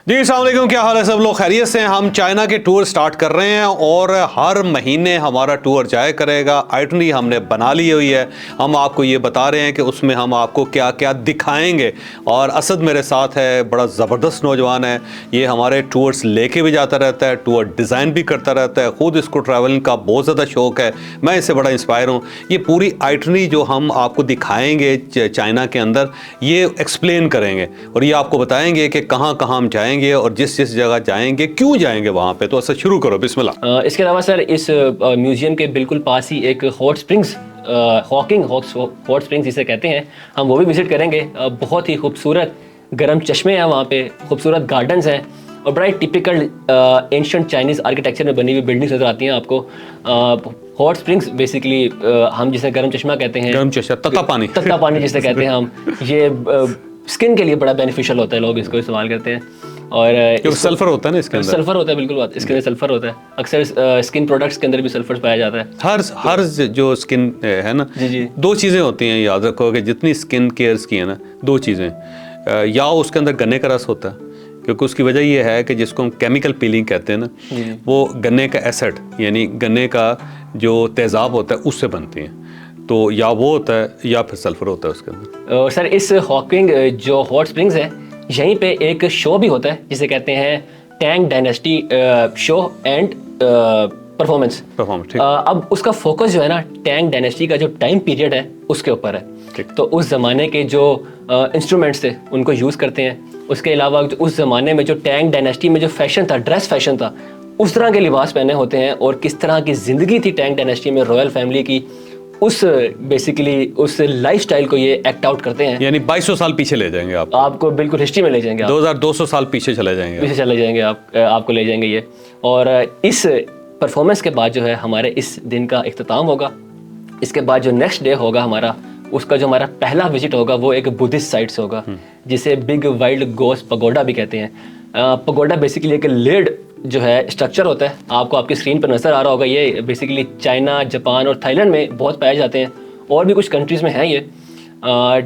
جی السلام علیکم، کیا حال ہے سب لوگ؟ خیریت سے ہیں؟ ہم چائنا کے ٹور سٹارٹ کر رہے ہیں اور ہر مہینے ہمارا ٹور جایا کرے گا۔ آئٹنری ہم نے بنا لی ہوئی ہے، ہم آپ کو یہ بتا رہے ہیں کہ اس میں ہم آپ کو کیا کیا دکھائیں گے۔ اور اسد میرے ساتھ ہے، بڑا زبردست نوجوان ہے، یہ ہمارے ٹورس لے کے بھی جاتا رہتا ہے، ٹور ڈیزائن بھی کرتا رہتا ہے، خود اس کو ٹریولنگ کا بہت زیادہ شوق ہے، میں اس سے بڑا انسپائر ہوں۔ یہ پوری آئٹنری جو ہم آپ کو دکھائیں گے چائنا کے اندر، یہ ایکسپلین کریں گے اور یہ آپ کو بتائیں گے کہ کہاں کہاں ہم جائیں گے اور جس جگہ جائیں گے کیوں جائیں گے وہاں پہ۔ تو ایسا شروع کرو، بسم اللہ۔ اس کے علاوہ سر اس میوزیم کے بالکل پاس ہی ایک ہاٹ اسپرنگس، ہاٹ اسپرنگس جسے کہتے ہیں، ہم وہ بھی وزٹ کریں گے۔ بہت ہی خوبصورت گرم چشمے ہیں وہاں پہ، خوبصورت گارڈنز ہیں اور بڑا ہی ٹپیکل اینشنٹ چائنیز آرکیٹیکچر میں بنی ہوئی بلڈنگس نظر آتی ہیں آپ کو۔ ہاٹ اسپرنگس بیسیکلی ہم جسے گرم چشمہ کہتے ہیں، گرم چشمہ، تتا پانی جسے کہتے ہیں ہم، یہ اسکن کے لیے بڑا بینیفیشل ہوتا ہے، لوگ اس کو استعمال کرتے ہیں۔ اور سلفر ہوتا ہے نا اس کے اندر، سلفر ہوتا ہے، بالکل بات، اس کے اندر سلفر ہوتا ہے، اکثر اسکن پروڈکٹس کے اندر بھی سلفر پایا جاتا ہے۔ ہر جو اسکن ہے نا، جی دو چیزیں ہوتی ہیں، یاد رکھو کہ جتنی اسکن کیئرس کی ہیں نا، دو چیزیں، یا اس کے اندر گنے کا رس ہوتا ہے، کیونکہ اس کی وجہ یہ ہے کہ جس کو ہم کیمیکل پیلنگ کہتے ہیں نا، وہ گنے کا ایسڈ یعنی گنے کا جو تیزاب ہوتا ہے اس سے بنتی ہیں، تو یا وہ ہوتا ہے یا پھر سلفر ہوتا ہے اس کے اندر۔ سر اس ہاکنگ جو ہاٹ اسپرنگز ہے، یہیں پہ ایک شو بھی ہوتا ہے جسے کہتے ہیں ٹینگ ڈائنیسٹی شو اینڈ پرفارمنس۔ اب اس کا فوکس جو ہے نا، ٹینگ ڈائنیسٹی کا جو ٹائم پیریڈ ہے اس کے اوپر ہے، تو اس زمانے کے جو انسٹرومنٹس تھے ان کو یوز کرتے ہیں۔ اس کے علاوہ اس زمانے میں جو ٹینگ ڈائنیسٹی میں جو فیشن تھا، ڈریس فیشن تھا، اس طرح کے لباس پہنے ہوتے ہیں، اور کس طرح کی زندگی تھی ٹینگ ڈائنیسٹی میں رائل فیملی کی، اس بیسیکلی اس لائف سٹائل کو یہ ایکٹ آؤٹ کرتے ہیں۔ یعنی 2200 سال پیچھے لے جائیں گے آپ کو بالکل ہسٹری میں لے جائیں گے، 2200 سال پیچھے چلے جائیں گے، آپ کو لے جائیں گے یہ۔ اور اس پرفارمنس کے بعد جو ہے ہمارے اس دن کا اختتام ہوگا۔ اس کے بعد جو نیکسٹ ڈے ہوگا ہمارا، اس کا جو ہمارا پہلا وزٹ ہوگا وہ ایک بدھسٹ سائٹ سے ہوگا، جسے بگ وائلڈ گوسٹ پگوڈا بھی کہتے ہیں۔ پگوڈا بیسیکلی ایک لیڈ جو ہے اسٹرکچر ہوتا ہے، آپ کو آپ کی اسکرین پر نظر آ رہا ہوگا۔ یہ بیسیکلی چائنا، جاپان اور تھائی لینڈ میں بہت پائے جاتے ہیں، اور بھی کچھ کنٹریز میں ہیں یہ۔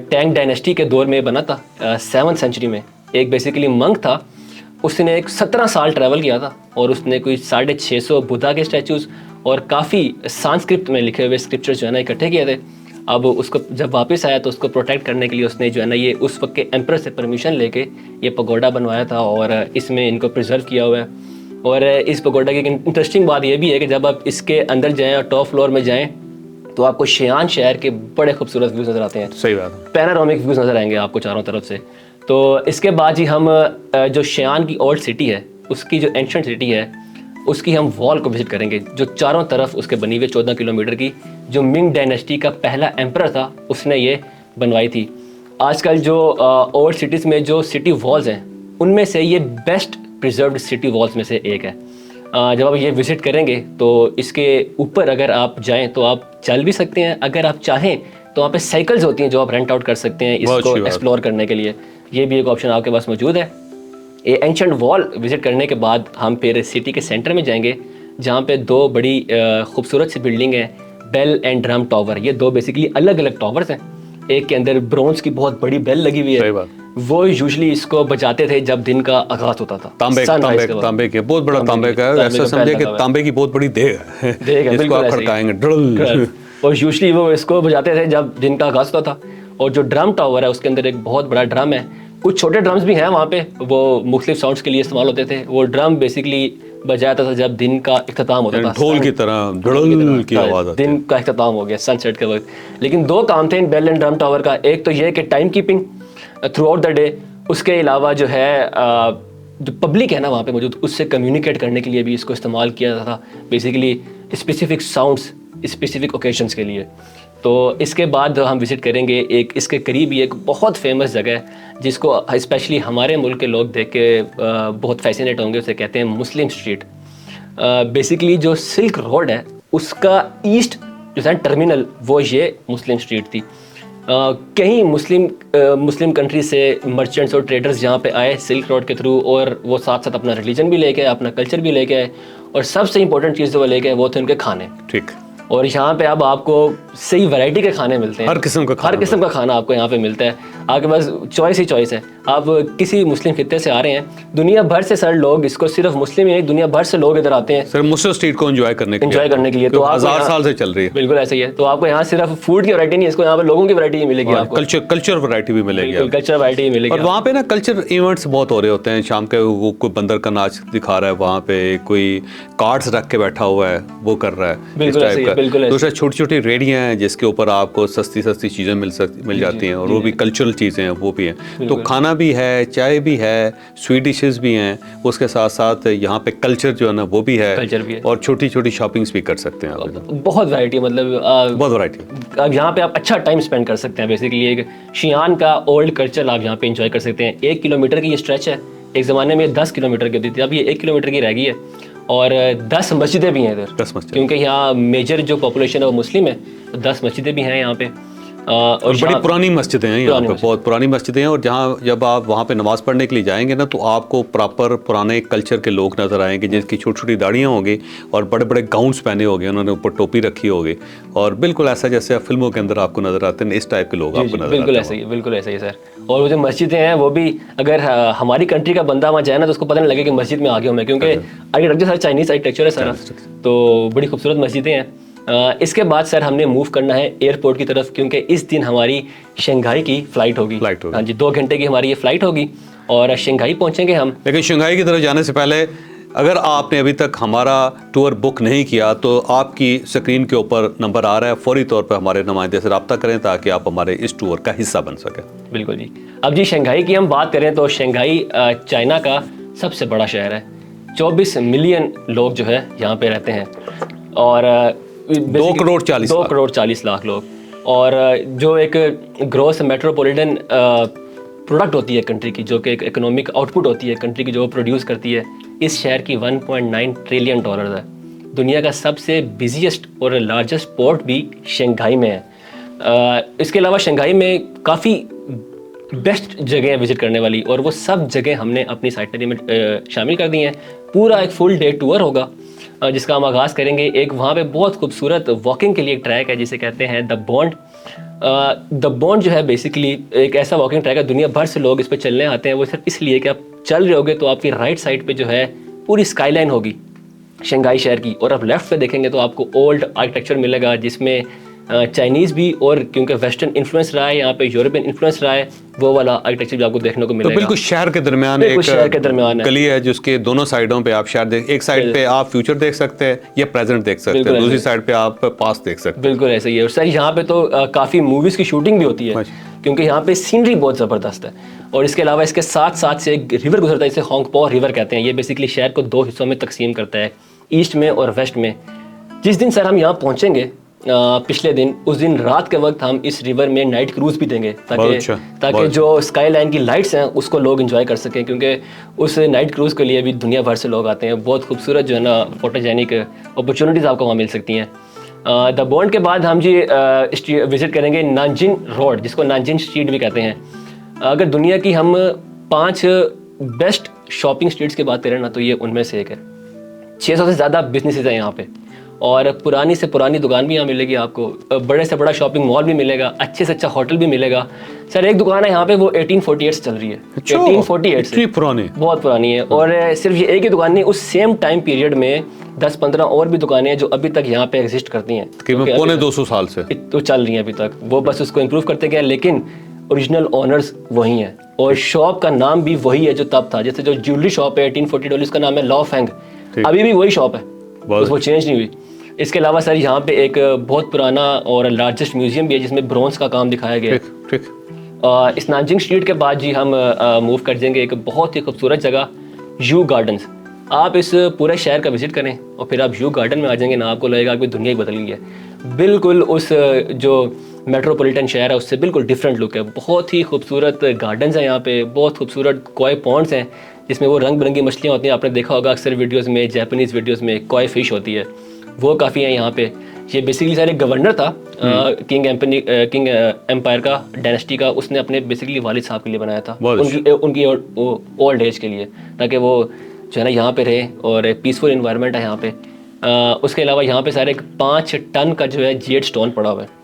ٹینگ ڈائنیسٹی کے دور میں بنا تھا، 7th سینچری میں۔ ایک بیسیکلی منک تھا، اس نے ایک 17 سال ٹریول کیا تھا، اور اس نے کوئی 650 بدھا کے اسٹیچوز اور کافی سانسکرپٹ میں لکھے ہوئے اسکرپچرز جو ہے نا اکٹھے کیے تھے۔ اب اس کو جب واپس آیا تو اس کو پروٹیکٹ کرنے کے لیے اس نے جو ہے نا یہ اس وقت کے ایمپرر سے پرمیشن لے کے یہ پگوڈا بنوایا تھا، اور اس میں ان کو پرزرو کیا ہوا ہے۔ اور اس پگوڈا کی ایک انٹرسٹنگ بات یہ بھی ہے کہ جب آپ اس کے اندر جائیں اور ٹاپ فلور میں جائیں تو آپ کو شیان شہر کے بڑے خوبصورت ویوز نظر آتے ہیں۔ صحیح بات ہے، پینارامک ویوز نظر آئیں گے آپ کو چاروں طرف سے۔ تو اس کے بعد ہی ہم جو شیان کی اولڈ سٹی ہے، اس کی جو اینشنٹ سٹی ہے، اس کی ہم وال کو وزٹ کریں گے، جو چاروں طرف اس کے بنی ہوئے 14 کلومیٹر کی، جو منگ ڈائنیسٹی کا پہلا ایمپرر تھا اس نے یہ بنوائی تھی۔ آج کل جو اولڈ سٹیز میں جو سٹی والز ہیں، ان میں سے یہ بیسٹ پریزروڈ سٹی والز میں سے ایک ہے۔ جب آپ یہ وزٹ کریں گے تو اس کے اوپر اگر آپ جائیں تو آپ چل بھی سکتے ہیں، اگر آپ چاہیں تو وہاں پہ سائیکلز ہوتی ہیں جو آپ رینٹ آؤٹ کر سکتے ہیں اس کو ایکسپلور کرنے کے لیے، یہ بھی ایک آپشن آپ کے پاس موجود ہے۔ یہ اینشنٹ وال وزٹ کرنے کے بعد ہم پھر سٹی کے سینٹر میں جائیں گے، جہاں پہ دو بڑی خوبصورت سی بلڈنگ ہیں، بیل اینڈ ڈرم ٹاور۔ یہ دو بیسیکلی الگ الگ ٹاورز ہیں، ایک کے اندر برونز کی بہت بڑی بیل لگی ہوئی ہے، وہ یوزلی اس کو بجاتے تھے جب دن کا آغاز ہوتا تھا۔ تانبے کے بہت بڑا تانبے کا ہے، ایسا سمجھے کہ تانبے کی بہت بڑی دیگ ہے، جس کو آپ کھڑکائیں گے، اور یوزلی وہ اس کو بجاتے تھے جب دن کا آغاز ہوتا تھا۔ اور جو ڈرم ٹاور ہے اس کے اندر ایک بہت بڑا ڈرم ہے، کچھ چھوٹے ڈرمز بھی ہیں وہاں پہ، وہ مختلف ساؤنڈس کے لیے استعمال ہوتے تھے۔ وہ ڈرم بیسیکلی بجایا جاتا تھا جب دن کا اختتام ہوتا تھا، ڈھول کی طرح ڈھڑل کی آواز آتی ہے، دن کا اختتام ہو گیا سن سیٹ کے وقت۔ لیکن دو کام تھے ان بیل اینڈ ڈرم ٹاور کا، ایک تو یہ کہ time keeping throughout the day, اس کے علاوہ جو ہے جو پبلک ہے نا وہاں پہ موجود، اس سے کمیونیکیٹ کرنے کے لیے بھی اس کو استعمال کیا جاتا تھا، basically specific sounds specific occasions کے لیے۔ تو اس کے بعد ہم وزٹ کریں گے ایک اس کے قریب ہی ایک بہت فیمس جگہ ہے جس کو اسپیشلی ہمارے ملک کے لوگ دیکھ کے بہت فیسینیٹ ہوں گے، اسے کہتے ہیں مسلم اسٹریٹ۔ بیسیکلی جو سلک روڈ ہے اس کا ایسٹ جو ہے ٹرمینل، وہ یہ مسلم اسٹریٹ تھی۔ کئی مسلم کنٹری سے مرچنٹس اور ٹریڈرز یہاں پہ آئے سلک روڈ کے تھرو، اور وہ ساتھ ساتھ اپنا ریلیجن بھی لے کے آئے، اپنا کلچر بھی لے کے آئے، اور سب سے امپورٹنٹ چیز جو وہ لے کے آئے وہ تھے ان کے کھانے۔ ٹھیک، اور یہاں پہ اب آپ کو صحیح ورائٹی کے کھانے ملتے ہیں، ہر قسم کا کھانا آپ کو یہاں پہ ملتا ہے۔ آپ کے پاس چوائس ہی چوائس ہے. آپ کسی مسلم خطے سے آ رہے ہیں, دنیا بھر سے سر لوگ, اس کو صرف مسلم ہی نہیں دنیا بھر سے لوگ ادھر آتے ہیں سر مسلم اسٹریٹ کو انجوائے کرنے کے لیے. تو آپ ہزار سال سے چل رہی ہے. بالکل ایسا ہی ہے. تو آپ کو یہاں صرف فوڈ کی ورائٹی نہیں ہے, اس کو یہاں پہ لوگوں کی ورائٹی ہی ملے گی, آپ کو کلچر ورائٹی بھی ملے گی, کلچر ورائٹی ہی ملے گی. اور وہاں پہ نا کلچر ایونٹس بہت ہو رہے ہوتے ہیں شام کے, وہ کوئی بندر کا ناچ دکھا رہا ہے وہاں پہ, کوئی کارڈز رکھ کے بیٹھا ہوا ہے وہ کر رہا ہے اس ٹائپ کا. دوسرا چھوٹی چھوٹی ریڑیاں ہیں جس کے اوپر آپ کو سستی چیزیں مل جاتی ہیں, اور وہ بھی کلچرل چیزیں ہیں وہ بھی ہیں. تو کھانا بھی ہے, چائے بھی ہے, سویٹ ڈشز بھی ہیں, اس کے ساتھ ساتھ یہاں پہ کلچر جو ہے نا وہ بھی ہے, اور چھوٹی چھوٹی شاپنگس بھی کر سکتے ہیں آپ. بہت ورائٹی, مطلب بہت ورائٹی. اب یہاں پہ آپ اچھا ٹائم اسپینڈ کر سکتے ہیں. بیسیکلی ایک شیان کا اولڈ کلچر آپ یہاں پہ انجوائے کر سکتے ہیں. 1 کلومیٹر کی یہ اسٹریچ ہے, ایک زمانے میں 10 کلومیٹر کی ہوتی تھی, اب یہ 1 کلومیٹر کی رہ گئی ہے. اور 10 مسجدیں بھی ہیں ادھر, 10 مسجد, کیونکہ یہاں میجر جو پاپولیشن ہے وہ مسلم ہے, تو 10 مسجدیں بھی ہیں یہاں پہ. اور بڑی پرانی مسجدیں ہیں یہاں پہ, بہت پرانی مسجدیں ہیں. اور جہاں جب آپ وہاں پہ نماز پڑھنے کے لیے جائیں گے نا, تو آپ کو پراپر پرانے کلچر کے لوگ نظر آئیں گے, جس کی چھوٹی چھوٹی داڑیاں ہوں گی اور بڑے بڑے گاؤنس پہنے ہوگے, انہوں نے اوپر ٹوپی رکھی ہوگی, اور بالکل ایسا جیسے فلموں کے اندر آپ کو نظر آتے ہیں, اس ٹائپ کے لوگ آپ کو نظر آتے ہیں. بالکل ایسا ہی, بالکل ایسا ہی سر. اور وہ جو مسجدیں ہیں وہ بھی, اگر ہماری کنٹری کا بندہ وہاں جائے نا تو اس کو پتہ نہیں لگے کہ مسجد میں آ گیا ہوں میں, کیونکہ آرکیٹیکچر سر چائنیز آرکیٹیکچر ہے سارا, تو بڑی خوبصورت مسجدیں ہیں. اس کے بعد سر ہم نے موو کرنا ہے ایئرپورٹ کی طرف, کیونکہ اس دن ہماری شنگھائی کی فلائٹ ہوگی. ہاں جی, 2 گھنٹے کی ہماری یہ فلائٹ ہوگی, اور شنگھائی پہنچیں گے ہم. لیکن شنگھائی کی طرف جانے سے پہلے اگر آپ نے ابھی تک ہمارا ٹور بک نہیں کیا, تو آپ کی اسکرین کے اوپر نمبر آ رہا ہے, فوری طور پر ہمارے نمائندے سے رابطہ کریں تاکہ آپ ہمارے اس ٹور کا حصہ بن سکیں. بالکل جی. اب جی شنگھائی کی ہم بات کریں تو شنگھائی چائنا کا سب سے بڑا شہر ہے. 24 ملین لوگ جو ہے یہاں پہ رہتے ہیں, اور 2 کروڑ 40 لاکھ لوگ. اور جو ایک گروس میٹروپولیٹن پروڈکٹ ہوتی ہے کنٹری کی, جو کہ ایک اکنامک آؤٹ پٹ ہوتی ہے کنٹری کی جو پروڈیوس کرتی ہے, اس شہر کی $1.9 ٹریلین ہے. دنیا کا سب سے بزیسٹ اور لارجسٹ پورٹ بھی شنگھائی میں ہے. اس کے علاوہ شنگھائی میں کافی بیسٹ جگہیں ہیں وزٹ کرنے والی, اور وہ سب جگہیں ہم نے اپنی سائٹنری میں شامل کر دی ہیں. پورا ایک فل ڈے ٹور ہوگا جس کا ہم آغاز کریں گے. ایک وہاں پہ بہت خوبصورت واکنگ کے لیے ایک ٹریک ہے جسے کہتے ہیں دا بونڈ. دا بونڈ جو ہے بیسیکلی ایک ایسا واکنگ ٹریک ہے, دنیا بھر سے لوگ اس پہ چلنے آتے ہیں. وہ صرف اس لیے کہ آپ چل رہے ہوگے تو آپ کی رائٹ سائڈ پہ جو ہے پوری اسکائی لائن ہوگی شنگھائی شہر کی, اور آپ لیفٹ پہ دیکھیں گے تو آپ کو اولڈ آرکیٹیکچر ملے گا, جس میں چائنیز بھی, اور کیونکہ ویسٹرن انفلوئنس رہا ہے یہاں پہ, یورپین انفلوئنس رہا ہے, وہ والا آرکیٹیکچر بھی آپ کو دیکھنے کو ملے گا. تو بالکل شہر کے درمیان ایک گلی ہے جس کے دونوں سائڈوں پہ آپ شہر ایک سائڈ پہ آپ فیوچر دیکھ سکتے ہیں یا پریزنٹ دیکھ سکتے ہیں, دوسری سائڈ پہ آپ پاسٹ دیکھ سکتے ہیں. بالکل ایسا ہی ہے. اور سر یہاں پہ تو کافی موویز کی شوٹنگ بھی ہوتی ہے, کیونکہ یہاں پہ سینری بہت زبردست ہے. اور اس کے علاوہ اس کے ساتھ سے ایک ریور گزرتا ہے جسے ہانگ پو ریور کہتے ہیں. یہ بیسیکلی شہر کو 2 حصوں میں تقسیم کرتا ہے, ایسٹ میں اور ویسٹ میں. جس دن سر ہم یہاں پہنچیں گے پچھلے دن, اس دن رات کے وقت ہم اس ریور میں نائٹ کروز بھی دیں گے, تاکہ جو اسکائی لائن کی لائٹس ہیں اس کو لوگ انجوائے کر سکیں, کیونکہ اس نائٹ کروز کے لیے بھی دنیا بھر سے لوگ آتے ہیں. بہت خوبصورت جو ہے نا فوٹوجینک اپرچونیٹیز آپ کو وہاں مل سکتی ہیں. دا بونڈ کے بعد ہم جی وزٹ کریں گے نانجنگ روڈ, جس کو نانجنگ اسٹریٹ بھی کہتے ہیں. اگر دنیا کی ہم 5 بیسٹ شاپنگ اسٹریٹس کی بات کریں نا, تو یہ ان میں سے ایک ہے. 600 سے زیادہ بزنسز ہیں یہاں پہ, اور پرانی سے پرانی دکان بھی یہاں ملے گی آپ کو, بڑے سے بڑا شاپنگ مال بھی ملے گا, اچھے سے اچھا ہوٹل بھی ملے گا. سر ایک دکان ہے یہاں پہ, وہ 1848 سے چل رہی ہے. 1848 سے بہت پرانی ہے. اور صرف یہ ایک ہی دکان نہیں, اس سیم ٹائم پیریڈ میں 10-15 اور بھی دکانیں ہیں جو ابھی تک یہاں پہ ایگزسٹ کرتی ہیں, پونے 200 سال سے تو چل رہی ہیں ابھی تک. وہ بس اس کو امپروو کرتے گئے, لیکن اوریجنل اونرز وہی ہیں, اور شاپ کا نام بھی وہی ہے جو تب تھا. جیسے جو جیولری شاپ ہے 1840 اس کا نام ہے لا فینگ, ابھی بھی وہی شاپ ہے, وہ چینج نہیں ہوئی. اس کے علاوہ سر یہاں پہ ایک بہت پرانا اور لارجسٹ میوزیم بھی ہے جس میں برونز کا کام دکھایا گیا ہے. اس نانجنگ اسٹریٹ کے بعد جی ہم موو کر جائیں گے ایک بہت ہی خوبصورت جگہ یو گارڈنز. آپ اس پورے شہر کا وزٹ کریں اور پھر آپ یو گارڈن میں آ جائیں گے نا, آپ کو لگے گا کہ دنیا ہی بدل گئی ہے. بالکل اس جو میٹروپولیٹن شہر ہے اس سے بالکل ڈفرینٹ لک ہے. بہت ہی خوبصورت گارڈنز ہیں یہاں پہ, بہت خوبصورت کوئی پونڈس ہیں جس میں وہ رنگ برنگی مچھلیاں ہوتی ہیں. آپ نے دیکھا ہوگا اکثر ویڈیوز میں, جاپنیز ویڈیوز میں کوئی فش ہوتی ہے, وہ کافی ہیں یہاں پہ. یہ بیسیکلی سر ایک گورنر تھا کنگ ایمپائر کا, ڈائنسٹی کا. اس نے اپنے بیسیکلی والد صاحب کے لیے بنایا تھا, ان کی اولڈ ایج کے لیے, تاکہ وہ جو ہے نا یہاں پہ رہے, اور پیسفل انوائرمنٹ ہے یہاں پہ. اس کے علاوہ یہاں پہ سارے 5 ٹن کا جو ہے جیڈ سٹون پڑا ہوا ہے.